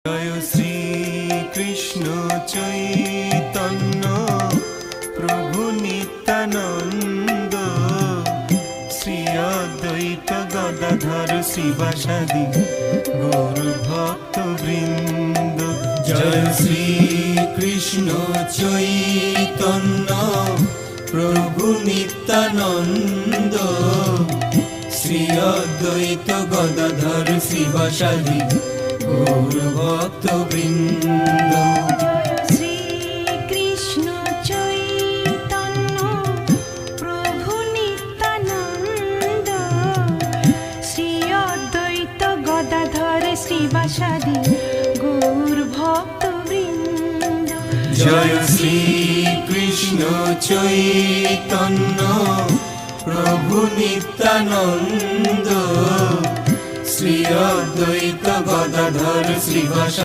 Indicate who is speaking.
Speaker 1: জয় শ্রী কৃষ্ণ চৈতন্য প্রভু নিত্যানন্দ, শ্রী অদ্বৈত গদাধর শিবাসাদি গৌর ভক্ত বৃন্দ। জয় শ্রী কৃষ্ণ চৈতন্য প্রভু নিত্যানন্দ, শ্রী অদ্বৈত গদাধর শিবাসাদি গৌর ভক্ত বৃন্দ।
Speaker 2: শ্রী কৃষ্ণ চৈতন্য প্রভু নিত্যানন্দ, শ্রী অদ্বৈত গদাধর শ্রীবাসাদি গৌর ভক্ত বৃন্দ।
Speaker 1: জয় শ্রী কৃষ্ণ চৈতন্য প্রভু নিত্যানন্দ, শ্রী অদ্বৈত গদাধর শ্রীবাসাদি